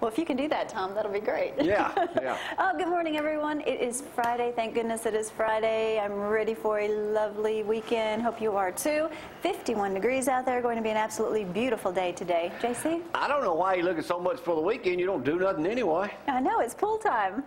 Well, if you can do that, Tom, that'll be great. Yeah, yeah. Oh, good morning, everyone. It is Friday. Thank goodness it is Friday. I'm ready for a lovely weekend. Hope you are too. 51 degrees out there. Going to be an absolutely beautiful day today. JC? I don't know why you're looking so much for the weekend. You don't do nothing anyway. I know. It's pool time.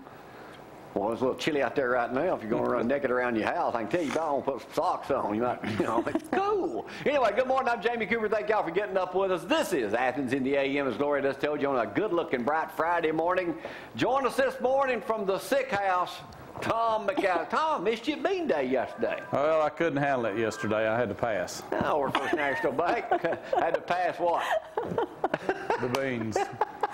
Well, it's a little chilly out there right now. If you're going to run naked around your house, I can tell you, you might want to put some socks on. You might, it's cool. Anyway, good morning. I'm Jamie Cooper. Thank y'all for getting up with us. This is Athens in the AM, as Gloria just told you, on a good-looking, bright Friday morning. Join us this morning from the sick house, Tom McAlister. Tom, missed your bean day yesterday. Well, I couldn't handle it yesterday. I had to pass. Oh, we're first national bank. Had to pass what? The beans.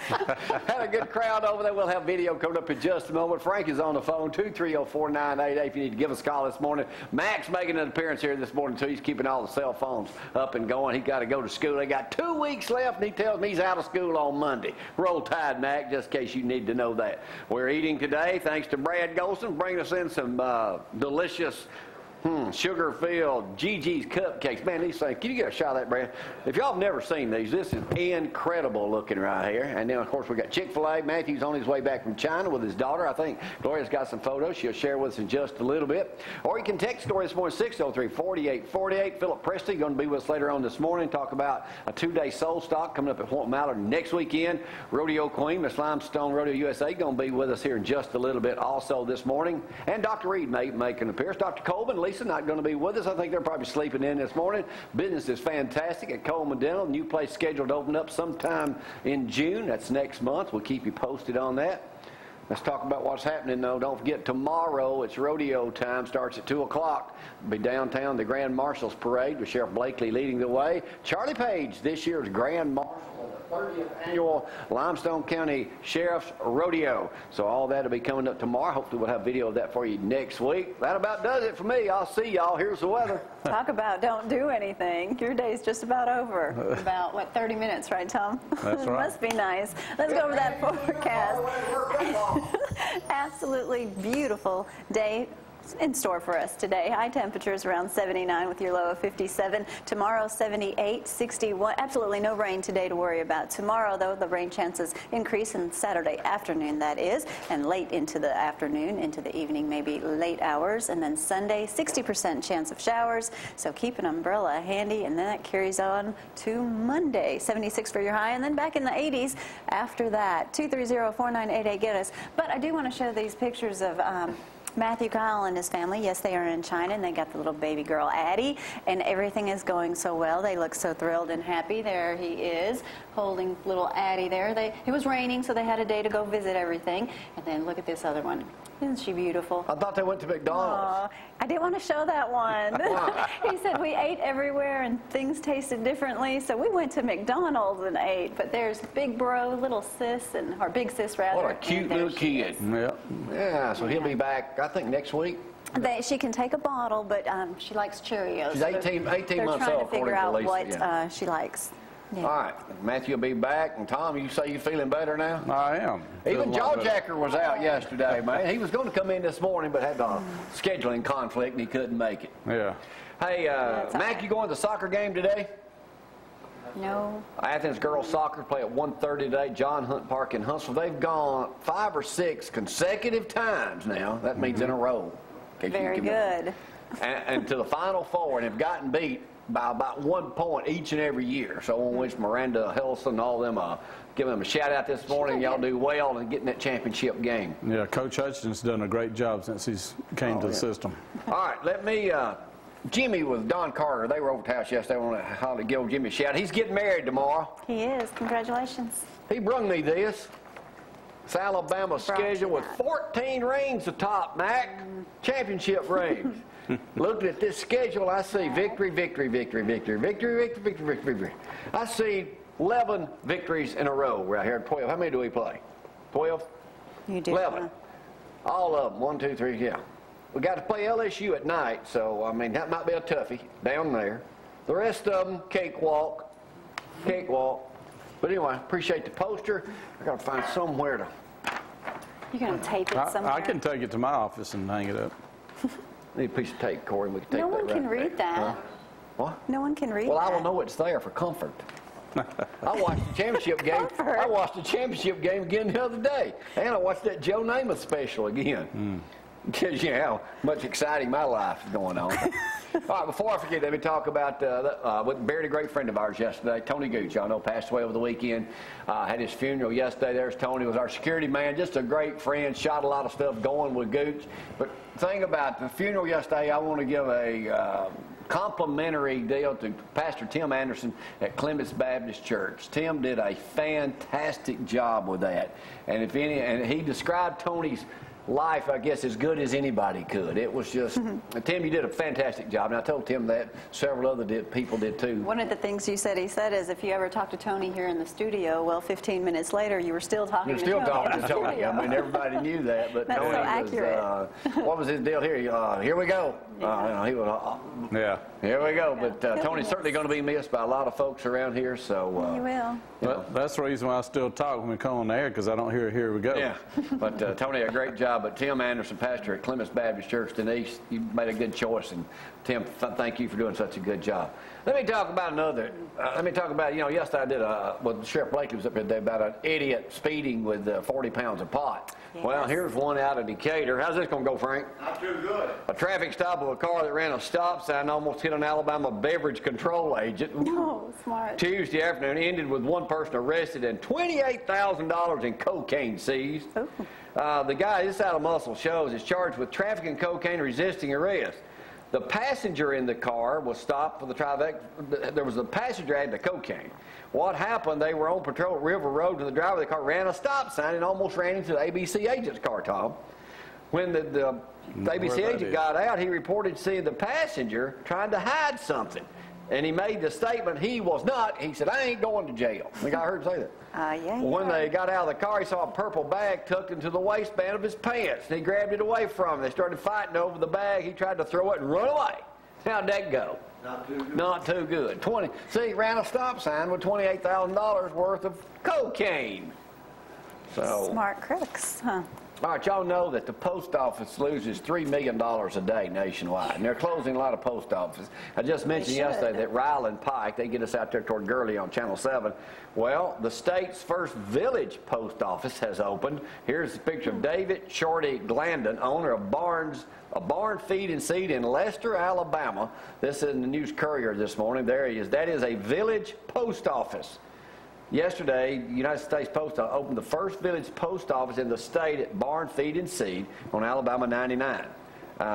Had a good crowd over there. We'll have video coming up in just a moment. Frank is on the phone, 230-4988 if you need to give us a call this morning. Mac's making an appearance here this morning, too. He's keeping all the cell phones up and going. He got to go to school. They got 2 weeks left, and he tells me he's out of school on Monday. Roll Tide, Mac, just in case you need to know that. We're eating today, thanks to Brad Golson, bringing us in some delicious sugar-filled Gigi's cupcakes. Man, these things, can you get a shot of that, Brad? If y'all have never seen these, this is incredible looking right here. And then, of course, we got Chick-fil-A. Matthew's on his way back from China with his daughter. I think Gloria's got some photos she'll share with us in just a little bit. Or you can text Gloria this morning, 603-4848. Philip Preston going to be with us later on this morning, talk about a 2-day soul stock coming up at Fort Mallard next weekend. Rodeo Queen, Miss Limestone Rodeo USA, going to be with us here in just a little bit also this morning. And Dr. Reed may make an appearance. Dr. Colvin, Lisa not going to be with us. I think they're probably sleeping in this morning. Business is fantastic at Coleman Dental. New place scheduled to open up sometime in June. That's next month. We'll keep you posted on that. Let's talk about what's happening, though. Don't forget, tomorrow it's rodeo time. Starts at 2 o'clock. We'll be downtown, the Grand Marshal's Parade with Sheriff Blakely leading the way. Charlie Page, this year's Grand Marshal of the 30th Annual Limestone County Sheriff's Rodeo. So all that will be coming up tomorrow. Hopefully we'll have video of that for you next week. That about does it for me. I'll see y'all. Here's the weather. Talk about don't do anything. Your day's just about over. About, what, 30 minutes, right, Tom? That's right. Must be nice. Let's go over that forecast. Absolutely beautiful day in store for us today. High temperatures around 79 with your low of 57. Tomorrow 78, 61. Absolutely no rain today to worry about. Tomorrow, though, the rain chances increase in Saturday afternoon, that is, and late into the afternoon, into the evening, maybe late hours. And then Sunday, 60% chance of showers. So keep an umbrella handy, and then that carries on to Monday. 76 for your high, and then back in the 80s after that. 230-4988, get us. But I do want to show these pictures of Matthew Kyle and his family. Yes, they are in China, and they got the little baby girl Addie, and everything is going so well. They look so thrilled and happy. There he is, holding little Addie there. It was raining, so they had a day to go visit everything. And then look at this other one. Isn't she beautiful? I thought they went to McDonald's. Aww, I didn't want to show that one. He said we ate everywhere and things tasted differently, so we went to McDonald's and ate. But there's Big Bro, little sis, or Big Sis rather. What a cute little kid. Yeah, so he'll be back, I think, next week. She can take a bottle, but she likes Cheerios. She's 18 months old, They're trying to figure out what she likes. Yeah. All right, Matthew will be back, and Tom, you say you're feeling better now? I am. Even Jawjacker was out yesterday, man. He was going to come in this morning, but had a scheduling conflict, and he couldn't make it. Yeah. Hey, Mac, you going to the soccer game today? No. Athens girls soccer play at 1:30 today, John Hunt Park in Huntsville. They've gone 5 or 6 consecutive times now. That means in a row. Very good. And to the Final Four, and have gotten beat by about 1 point each and every year. So I want to wish Miranda Helson and all them, give them a shout out this morning. Y'all do well in getting that championship game. Yeah, Coach Hutchinson's done a great job since he's came to the system. All right, let me, Jimmy with Don Carter, they were over to the house yesterday. I want to give Jimmy a shout. He's getting married tomorrow. He is. Congratulations. He brung me this. It's Alabama's schedule with 14 rings atop, Mac. Championship rings. Looking at this schedule, I see victory, victory, victory, victory, victory, victory, victory, victory, victory. I see 11 victories in a row right here. 12. How many do we play? 12? You do. 11. All of them. 1, 2, 3, yeah. We got to play LSU at night, so, I mean, that might be a toughie down there. The rest of them, cakewalk, cakewalk. But anyway, appreciate the poster. I got to find somewhere to. You're going to tape it somewhere? I can take it to my office and hang it up. Need a piece of tape, Corey. We can take no that one can read that. What? No one can read that. Well, I will know it's there for comfort. I watched the championship game. I watched the championship game again the other day, and I watched that Joe Namath special again. Because you know how much exciting my life is going on. All right, before I forget, let me talk about we buried a great friend of ours yesterday, Tony Gooch. Y'all know passed away over the weekend. Had his funeral yesterday. There's Tony, was our security man, just a great friend. Shot a lot of stuff going with Gooch. But the thing about the funeral yesterday, I want to give a complimentary deal to Pastor Tim Anderson at Clements Baptist Church. Tim did a fantastic job with that, and he described Tony's life, I guess, as good as anybody could. It was just, Tim, you did a fantastic job, and I told Tim that. Several other people did too. One of the things he said is if you ever talk to Tony here in the studio, well, 15 minutes later, you were still talking to Tony. You're still talking to Tony. I mean, everybody knew that, but That's Tony so accurate. what was his deal here? Here we go. He was, here we go. But Tony's certainly going to be missed by a lot of folks around here, so. You will. But that's the reason why I still talk when we come on the air, because I don't hear "here we go." Yeah, but Tony, a great job. But Tim Anderson, pastor at Clements Baptist Church, Denise, you made a good choice, and Tim, thank you for doing such a good job. Let me talk about another. Yesterday I did well, Sheriff Blakely was up here today about an idiot speeding with 40 pounds of pot. Yes. Well, here's one out of Decatur. How's this going to go, Frank? Not too good. A traffic stop of a car that ran a stop sign almost hit an Alabama beverage control agent. No, smart. Tuesday afternoon ended with one person arrested and $28,000 in cocaine seized. The guy, this out of Muscle Shoals, is charged with trafficking cocaine, resisting arrest. The passenger in the car was stopped for the traffic. There was a passenger had the cocaine. What happened, they were on patrol at River Road, and the driver of the car ran a stop sign and almost ran into the ABC agent's car, Tom. When the ABC agent got out, he reported seeing the passenger trying to hide something. And he made the statement he was not. He said, "I ain't going to jail." I think I heard him say that. Yeah. When they got out of the car, he saw a purple bag tucked into the waistband of his pants. And he grabbed it away from him. They started fighting over the bag. He tried to throw it and run away. How'd that go? Not too good. Not too good. He ran a stop sign with $28,000 worth of cocaine. So Smart crooks, huh? All right, y'all know that the post office loses $3 million a day nationwide, and they're closing a lot of post offices. I just mentioned yesterday that Ryland Pike, they get us out there toward Gurley on Channel 7. Well, the state's first village post office has opened. Here's a picture of David Shorty Glandon, owner of a barn feed and seed in Lester, Alabama. This is in the News Courier this morning. There he is. That is a village post office. Yesterday, the United States Post opened the first village post office in the state at Barn Feed and Seed on Alabama 99.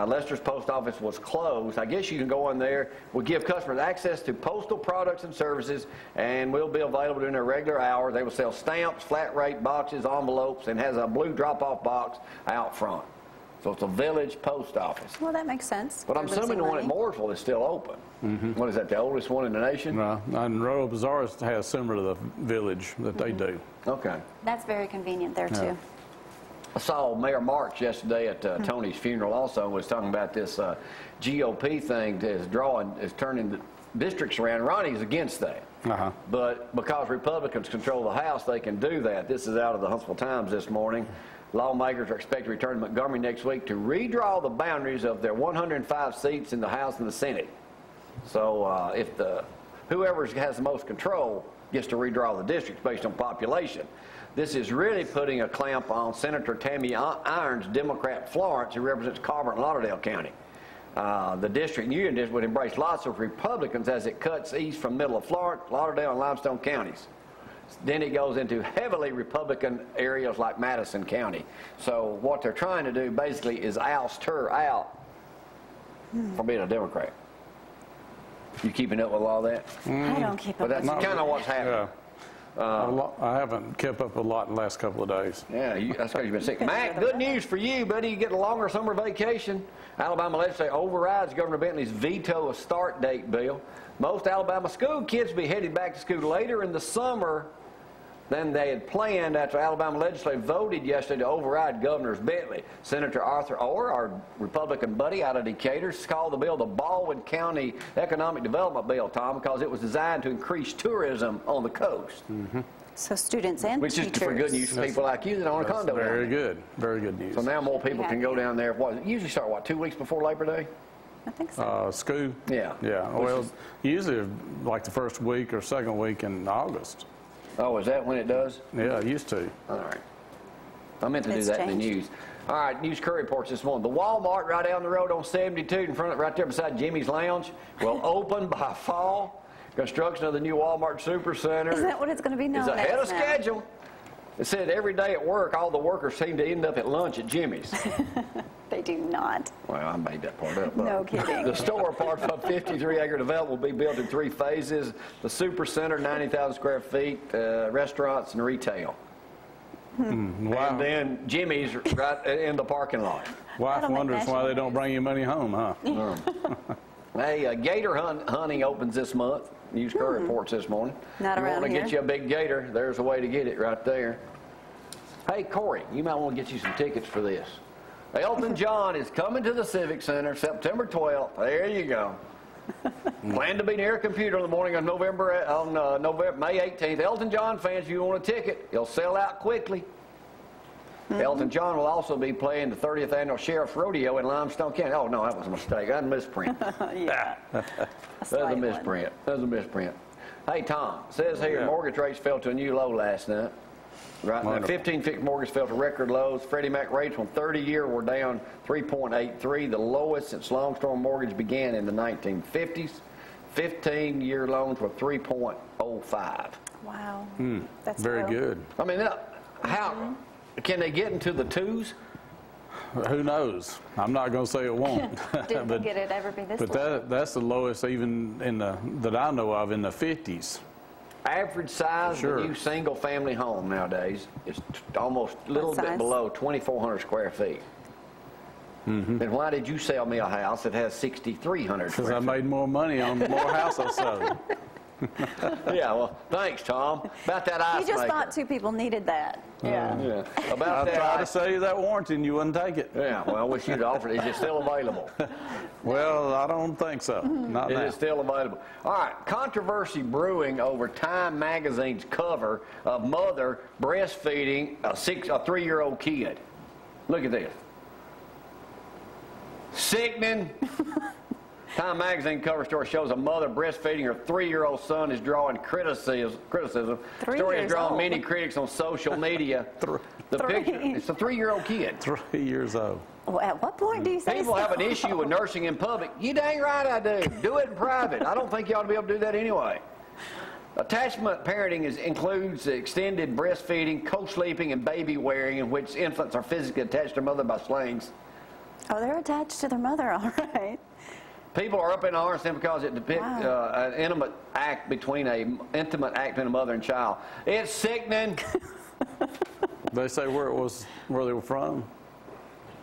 Lester's post office was closed. I guess you can go in there. We'll give customers access to postal products and services, and will be available during their regular hours. They will sell stamps, flat rate boxes, envelopes, and has a blue drop-off box out front. So it's a village post office. Well, that makes sense. But I'm assuming the one at Mooresville is still open. What is that, the oldest one in the nation? No, and Royal Bazaars has similar to the village that they do. Okay. That's very convenient there, too. I saw Mayor Marks yesterday at Tony's funeral also, was talking about this GOP thing is turning the districts around. Ronnie's against that. But because Republicans control the House, they can do that. This is out of the Huntsville Times this morning. Lawmakers are expected to return to Montgomery next week to redraw the boundaries of their 105 seats in the House and the Senate. So if whoever has the most control gets to redraw the districts based on population. This is really putting a clamp on Senator Tammy Irons' Democrat Florence, who represents Carver and Lauderdale County. The district, Union District, would embrace lots of Republicans as it cuts east from middle of Florence, Lauderdale, and Limestone counties. Then it goes into heavily Republican areas like Madison County. So what they're trying to do basically is oust her out from being a Democrat. You keeping up with all that? I don't keep up But with that's kind of what's happening. I haven't kept up a lot in the last couple of days. Yeah, that's because you've been sick. Mac, good news for you, buddy. You get a longer summer vacation. Alabama legislature overrides Governor Bentley's veto of start date bill. Most Alabama school kids will be headed back to school later in the summer than they had planned after Alabama legislature voted yesterday to override Governor Bentley. Senator Arthur Orr, our Republican buddy out of Decatur, called the bill the Baldwin County Economic Development Bill, Tom, because it was designed to increase tourism on the coast. So students and Which teachers. is for good news for people like you that own a condo. Very good. Very good news. So now more people can go down there. What, usually start, 2 weeks before Labor Day? I think so. School? Yeah. Yeah. Well, usually like the first week or second week in August. Oh, is that when it does? Yeah, it used to. All right. I meant to do It's that in the changed. news. All right, news curry reports this morning. The Walmart right down the road on 72 in front of, right there beside Jimmy's Lounge will open by fall. Construction of the new Walmart Supercenter Isn't that what it's going to be known is as ahead of now? schedule. It said every day at work, all the workers seem to end up at lunch at Jimmy's. They do not. Well, I made that part up. No kidding. The store, part of a 53-acre development, will be built in 3 phases. The Supercenter, 90,000 square feet, restaurants and retail. Wow. And then Jimmy's right in the parking lot. Wife That'll make wonders why national they don't bring you money home, huh? Hey, gator hunting opens this month. News curry reports this morning. Not you around want to here. get you a big gator, there's a way to get it right there. Hey, Corey, you might want to get you some tickets for this. Elton John is coming to the Civic Center September 12th. There you go. Plan to be near a computer on the morning of May 18th. Elton John fans, if you want a ticket, it'll sell out quickly. Elton John will also be playing the 30th annual Sheriff's Rodeo in Limestone County. Oh, no, that was a mistake. That's a misprint. Yeah. That's a misprint. That's a misprint. Hey, Tom, it says here mortgage rates fell to a new low last night. Right now, 15 fixed mortgage fell to record lows. Freddie Mac rates on 30-year were down 3.83, the lowest since long-term mortgage began in the 1950s. 15-year loans were 3.05. Wow. That's Very low. good. I mean, how can they get into the twos? Who knows? I'm not going to say it won't. Didn't think it'd ever be this But low. that's the lowest even in that I know of in the 50s. Average size Sure. of a new single-family home nowadays is almost a little bit size? below 2,400 square feet. And why did you sell me a house that has 6,300 Because square I feet? made more money on the more house I sold. Yeah, well, thanks, Tom. About that ice He just maker. thought 2 people needed that. Yeah. Yeah. About I that tried to ice. sell you that warranty and you wouldn't take it. Yeah, well, I wish you'd offered it. Is it still available? Well, I don't think so. Not It now. is still available. All right, controversy brewing over Time Magazine's cover of mother breastfeeding a 3-year-old kid. Look at this. Sickening. Time Magazine cover story shows a mother breastfeeding her 3-year-old son is drawing criticism. 3 Story has years drawn old. many critics on social media. The picture, it's a 3-year-old kid. 3 years old. Well, at what point do you say People so? have an issue with nursing in public. You dang right I do. Do it in private. I don't think you ought to be able to do that anyway. Attachment parenting includes extended breastfeeding, co-sleeping, and baby wearing, in which infants are physically attached to their mother by slings. Oh, they're attached to their mother, all right. People are up in arms simply because it depicts an intimate act between a mother and child. It's sickening. They say where they were from.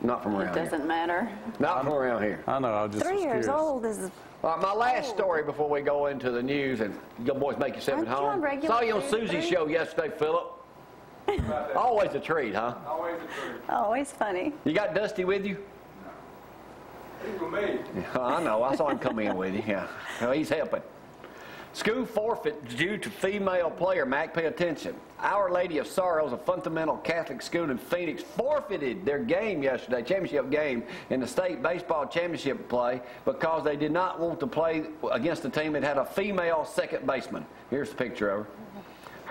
Not from It around here. doesn't matter. Not from around here. I know. I just 3 was years curious. old is... All right, my last story before we go into the news, and you boys make yourself Aren't at you on home. regular Saw you on food, Susie's Bruce? show yesterday, Philip. Always a treat, huh? Always a treat. Always funny. You got Dusty with you? He's with me. Yeah, I know. I saw him come in with you. Yeah, no, he's helping. School forfeit due to female player. Mac, pay attention. Our Lady of Sorrows, a fundamental Catholic school in Phoenix, forfeited their game yesterday, championship game, in the state baseball championship play because they did not want to play against a team that had a female second baseman. Here's the picture of her.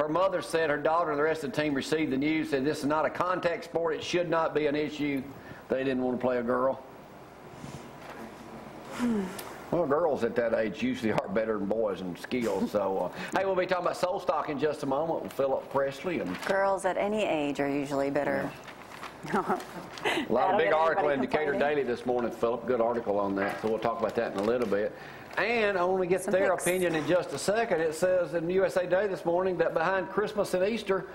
Her mother said her daughter and the rest of the team received the news, said this is not a contact sport. It should not be an issue. They didn't want to play a girl. Well, girls at that age usually are better than boys in skills. So, hey, we'll be talking about soul stock in just a moment with Philip Presley. And Girls at any age are usually better. a lot That'll of big get article in everybody Decatur complaining. Daily this morning, Philip. Good article on that. So we'll talk about that in a little bit. And I want to get Some their pics. opinion in just a second. It says in USA Today this morning that behind Christmas and Easter,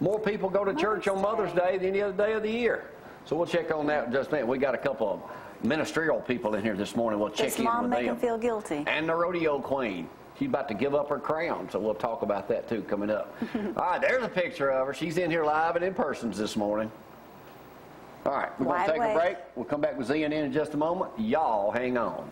more people go to church on Mother's Day than any other day of the year. So we'll check on that in just a minute. We got a couple of ministerial people in here this morning. We'll check Does in mom with make them. them feel guilty? And the rodeo queen. She's about to give up her crown, so we'll talk about that too coming up. All right, there's a picture of her. She's in here live and in person this morning. All right, we're going Wide to take a awake. break. We'll come back with ZNN in just a moment. Y'all hang on.